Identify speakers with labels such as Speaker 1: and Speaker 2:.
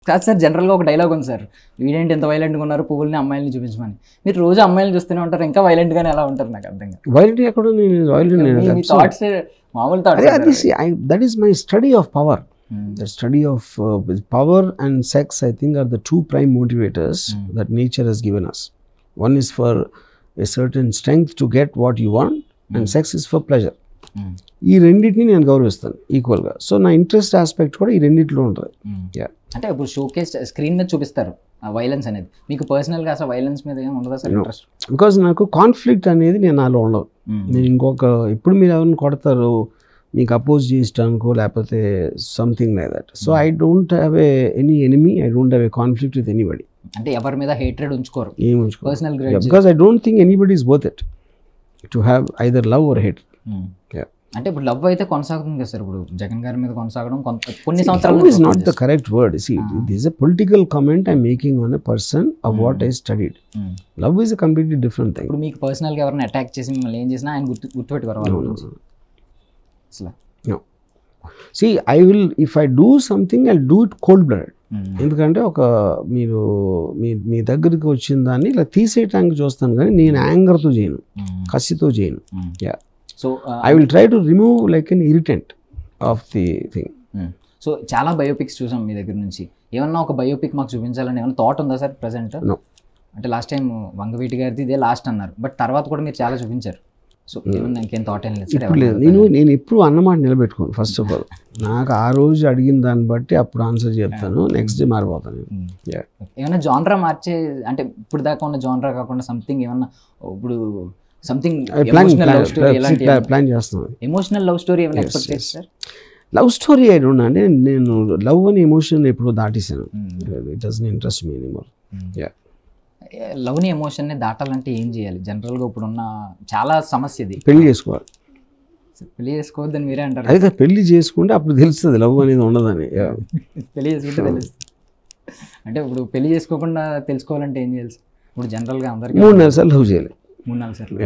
Speaker 1: కాదు సార్, జనరల్గా ఒక డైలాగ్ ఉంది సార్, వీడేంటి ఎంత వైలెంట్గా ఉన్నారు పువ్వుల్ని అమ్మాయిలని చూపించమని. మీరు రోజు అమ్మాయిలు చూస్తూనే ఉంటారు, ఇంకా వైలెంట్గానే ఎలా ఉంటారు నాకు అర్థం కాదు.
Speaker 2: వైలెంట్ ఎక్కడ
Speaker 1: మీ థాట్స్ మామూలు thoughts.
Speaker 2: That is my study of power. The study of power and sex, I think, are the two prime motivators that nature has given us. One is for a certain strength to get what you want, and sex is for pleasure. ఈ రెండింటిని నేను గౌరవిస్తాను ఈక్వల్గా. So నా interest aspect కూడా ఈ రెండింటిలో ఉంటుంది.
Speaker 1: అంటే ఇప్పుడు షోకేస్ స్క్రీన్ మీద చూపిస్తారు వైలెన్స్ అనేది, మీకు పర్సనల్గా అసలు వైలెన్స్ మీద ఏమి ఉండదా సార్ ఇంట్రెస్ట్?
Speaker 2: బికాజ్ నాకు కాన్ఫ్లిక్ట్ అనేది నేను నాలో ఉండదు. నేను ఇంకొక ఇప్పుడు మీరు ఎవరిని కొడతారు మీకు అపోజ్ చేయడానికో లేకపోతే something like that. So I don't have any enemy, I don't have a conflict with anybody.
Speaker 1: అంటే ఎవరి మీద హేట్రెడ్ ఉంచుకోరు,
Speaker 2: ఏం ఉంచుకోరు.
Speaker 1: Personal grudge.
Speaker 2: Because I don't think anybody is worth it to have either love or hate.
Speaker 1: అంటే ఇప్పుడు love అయితే కొనసాగుతుంది కదా సార్, ఇప్పుడు జగన్ గారి మీద కొనసాగడం కొన్ని సంవత్సరాలు.
Speaker 2: Love is not the correct word. See, this is a political comment I'm making on a person of what I studied. Love is a completely different thing.
Speaker 1: ఇప్పుడు మీకు పర్సనల్గా ఎవరైనా అటాక్ చేసి మిమ్మల్ని ఏం చేసినా ఆయన గుర్తుపెట్టుకోరు వాళ్ళ గురించి అసలు?
Speaker 2: No. See, I will, if I do something, I'll do it cold blooded. ఎందుకంటే ఒక మీరు మీ దగ్గరికి వచ్చిన దాన్ని ఇలా తీసేయటానికి చూస్తాను, కానీ నేను యాంగర్తో చేయను, కసితో చేయను. Yeah.
Speaker 1: So
Speaker 2: I will try to remove like an irritant of the thing.
Speaker 1: So చాలా బయోపిక్స్ చూసాం మీ దగ్గర నుంచి, ఏమన్నా ఒక బయోపిక్ మాకు చూపించాలని ఏమన్నా థాట్ ఉందా సార్ ప్రెసెంట్?
Speaker 2: నో.
Speaker 1: అంటే లాస్ట్ టైం వంగవీటి గారిది ఇదే లాస్ట్ అన్నారు, బట్ తర్వాత కూడా మీరు చాలా చూపించారు. సో ఏమన్నా ఇంకేం థాట్ ఏం లేదు?
Speaker 2: ఇప్పుడు లేదు. నేను ఎప్పుడు అన్నమాట నిలబెట్టుకోను. ఫస్ట్ ఆఫ్ ఆల్ నాకు ఆ రోజు అడిగిన దాన్ని బట్టి అప్పుడు ఆన్సర్ చెప్తాను, నెక్స్ట్ డే మారిపోతాను.
Speaker 1: ఏమైనా జాన్రా మార్చే, అంటే ఇప్పుడు దాకా ఉన్న జాన్రా కాకుండా సంథింగ్ ఏమన్నా ఇప్పుడు సంథింగ్
Speaker 2: ప్లాన్ చేస్తున్నాను.
Speaker 1: ఎమోషనల్ లవ్ స్టోరీ ఏమైనా ఎక్స్పెక్ట్ చేస్తారు?
Speaker 2: Love story I don't know. అంటే నేను లవ్ అని ఎమోషన్ ఎప్పుడు దాటేసాను. It doesn't interest me anymore.
Speaker 1: లవ్ని ఎమోషన్ని దాటాలంటే ఏం చేయాలి? జనరల్గా ఇప్పుడున్న చాలా సమస్య ఇది.
Speaker 2: పెళ్లి చేసుకోవాలి.
Speaker 1: పెళ్లి చేసుకోవద్దని మీరే అంటారు.
Speaker 2: అయితే పెళ్లి చేసుకుంటే అప్పుడు తెలుస్తుంది లవ్ అనేది ఉండదని.
Speaker 1: పెళ్లి చేసుకుంటే తెలుస్తుంది. అంటే ఇప్పుడు పెళ్లి చేసుకోకుండా తెలుసుకోవాలంటే ఏం చేయాలి? ఇప్పుడు జనరల్గా అందరికీ
Speaker 2: 3 నెలలు లవ్ చేయాలి.
Speaker 1: 3-4 సార్లు.